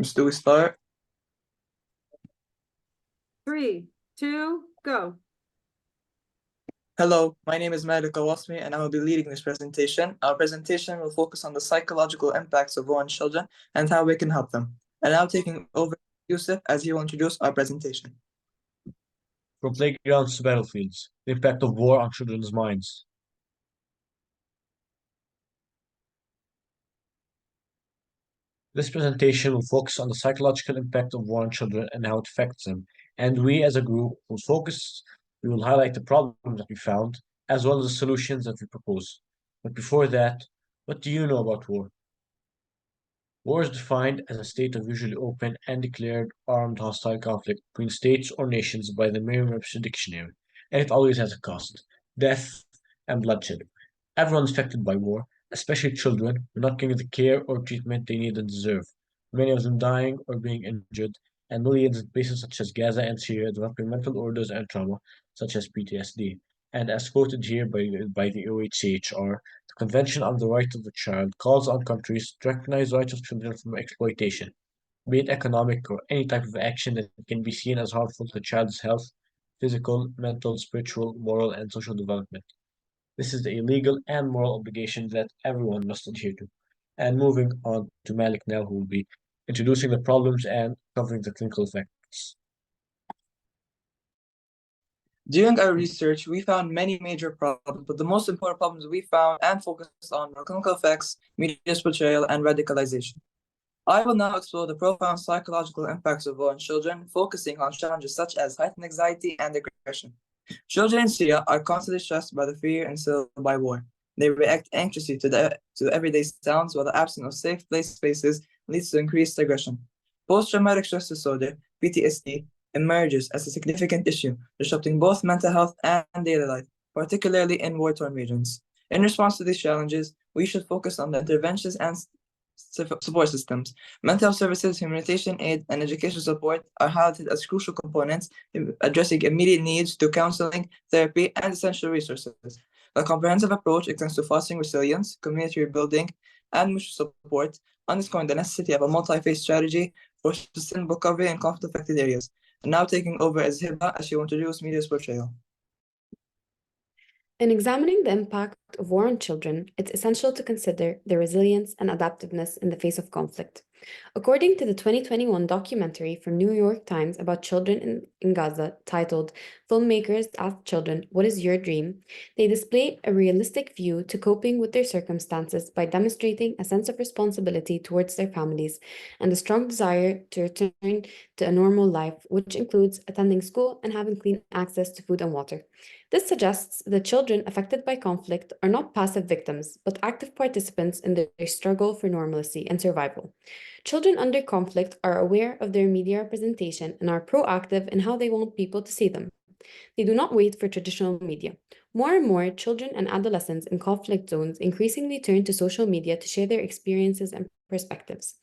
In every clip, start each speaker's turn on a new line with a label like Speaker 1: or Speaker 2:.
Speaker 1: Do we start?
Speaker 2: 3, 2, go.
Speaker 1: Hello, my name is Malik Awasmi and I will be leading this presentation. Our presentation will focus on the psychological impacts of war on children and how we can help them. And now taking over Yusuf as he will introduce our presentation.
Speaker 3: From playgrounds to battlefields, the impact of war on children's minds. This presentation will focus on the psychological impact of war on children and how it affects them. And we, as a group, we will highlight the problems that we found, as well as the solutions that we propose. But before that, what do you know about war? War is defined as a state of usually open and declared armed hostile conflict between states or nations by the Merriam-Webster dictionary, and it always has a cost: death and bloodshed. Everyone is affected by war, especially children who are not getting the care or treatment they need and deserve, many of them dying or being injured, and millions in places such as Gaza and Syria developing mental disorders and trauma, such as PTSD. And as quoted here by the OHCHR, the Convention on the Right of the Child calls on countries to recognize the rights of children from exploitation, be it economic or any type of action that can be seen as harmful to the child's health, physical, mental, spiritual, moral, and social development. This is the legal and moral obligation that everyone must adhere to. And moving on to Malik now, who will be introducing the problems and covering the clinical effects.
Speaker 1: During our research, we found many major problems, but the most important problems we found and focused on were clinical effects, media's portrayal, and radicalization. I will now explore the profound psychological impacts of war on children, focusing on challenges such as heightened anxiety and aggression. Children in Syria are constantly stressed by the fear instilled by war. They react anxiously to everyday sounds, while the absence of safe play spaces leads to increased aggression. Post-traumatic stress disorder, PTSD, emerges as a significant issue, disrupting both mental health and daily life, particularly in war-torn regions. In response to these challenges, we should focus on the interventions and support systems. Mental health services, humanitarian aid, and education support are highlighted as crucial components in addressing immediate needs through counseling, therapy, and essential resources. A comprehensive approach extends to fostering resilience, community rebuilding, and mutual support, underscoring the necessity of a multi-phase strategy for sustainable recovery in conflict-affected areas. And now taking over as Hiba, as she will introduce media's portrayal.
Speaker 4: In examining the impact of war on children, it's essential to consider their resilience and adaptiveness in the face of conflict. According to the 2021 documentary from New York Times about children in Gaza titled "Filmmakers Ask Children, What is Your Dream?", they display a realistic view to coping with their circumstances by demonstrating a sense of responsibility towards their families and a strong desire to return to a normal life, which includes attending school and having clean access to food and water. This suggests that children affected by conflict are not passive victims, but active participants in their struggle for normalcy and survival. Children under conflict are aware of their media representation and are proactive in how they want people to see them. They do not wait for traditional media. More and more children and adolescents in conflict zones increasingly turn to social media to share their experiences and perspectives.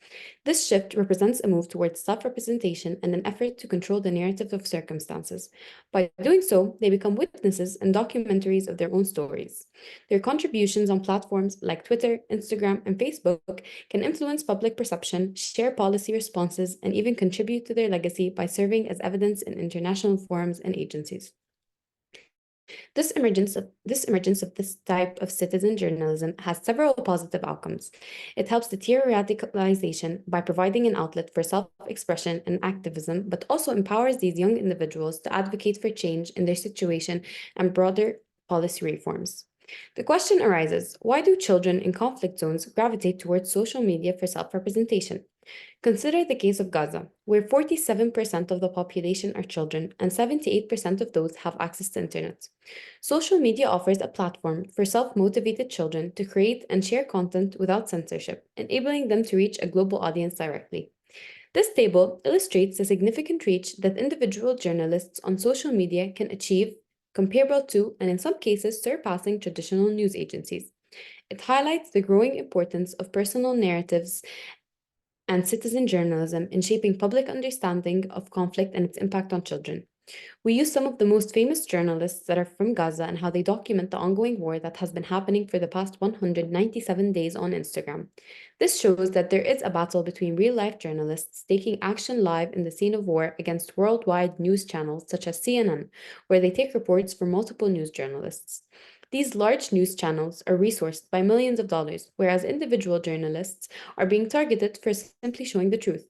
Speaker 4: This shift represents a move towards self-representation and an effort to control the narrative of circumstances. By doing so, they become witnesses and documentaries of their own stories. Their contributions on platforms like Twitter, Instagram, and Facebook can influence public perception, share policy responses, and even contribute to their legacy by serving as evidence in international forums and agencies. This emergence of this type of citizen journalism has several positive outcomes. It helps deter radicalization by providing an outlet for self-expression and activism, but also empowers these young individuals to advocate for change in their situation and broader policy reforms. The question arises, why do children in conflict zones gravitate towards social media for self-representation? Consider the case of Gaza, where 47% of the population are children and 78% of those have access to internet. Social media offers a platform for self-motivated children to create and share content without censorship, enabling them to reach a global audience directly. This table illustrates the significant reach that individual journalists on social media can achieve, comparable to, and in some cases surpassing traditional news agencies. It highlights the growing importance of personal narratives and citizen journalism in shaping public understanding of conflict and its impact on children. We use some of the most famous journalists that are from Gaza and how they document the ongoing war that has been happening for the past 197 days on Instagram. This shows that there is a battle between real-life journalists taking action live in the scene of war against worldwide news channels such as CNN, where they take reports from multiple news journalists. These large news channels are resourced by millions of dollars, whereas individual journalists are being targeted for simply showing the truth.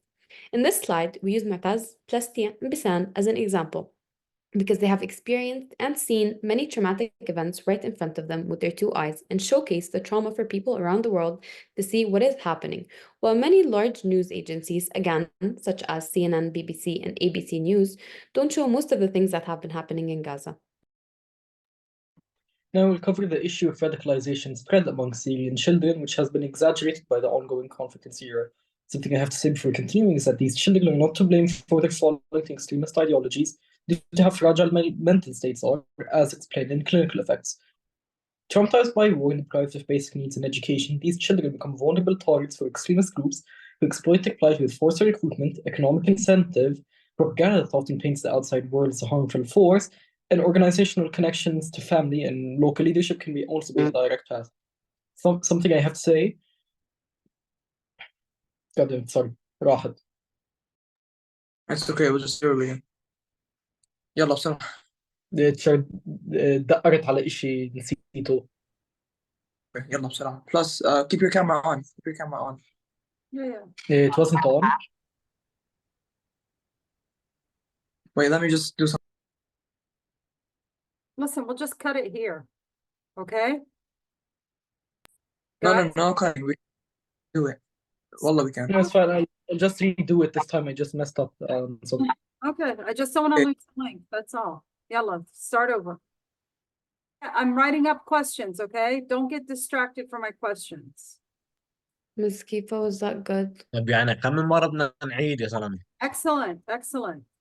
Speaker 4: In this slide, we use Mu'taz, Plastien, and Bisan as an example because they have experienced and seen many traumatic events right in front of them with their two eyes and showcase the trauma for people around the world to see what is happening. While many large news agencies, again, such as CNN, BBC, and ABC News, don't show most of the things that have been happening in Gaza.
Speaker 5: Now we'll cover the issue of radicalization spread among Syrian children, which has been exaggerated by the ongoing conflict in Syria. Something I have to say before continuing is that these children are not to blame for their falling to extremist ideologies due to how fragile mental states are, as explained in clinical effects. Traumatized by war and deprived of basic needs and education, these children become vulnerable targets for extremist groups who exploit their plight with forced recruitment, economic incentive, propaganda that often paints the outside world as a harmful force, and organizational connections to family and local leadership can also be a direct path. Something I have to say. God, sorry. راحت.
Speaker 1: It's okay, we'll just do it again. يلا بسرعة.
Speaker 5: دقرت على إشي نسيته.
Speaker 1: يلا بسرعة. Plus, keep your camera on. Keep your camera on.
Speaker 2: Yeah.
Speaker 5: It wasn't on.
Speaker 1: Wait, let me just do something.
Speaker 2: Listen, we'll just cut it here. Okay?
Speaker 1: No, cutting. We can do it. Wallah, we can.
Speaker 5: No, it's fine. I'll just redo it this time. I just messed up. So
Speaker 2: Okay, I just don't want to lose the link, that's all. Yalla, start over. I'm writing up questions, okay? Don't get distracted from my questions.
Speaker 4: Ms. Kifa, was that good?
Speaker 3: طب يعني كم مرة بدنا نعيد يا زلمة؟
Speaker 2: Excellent, excellent.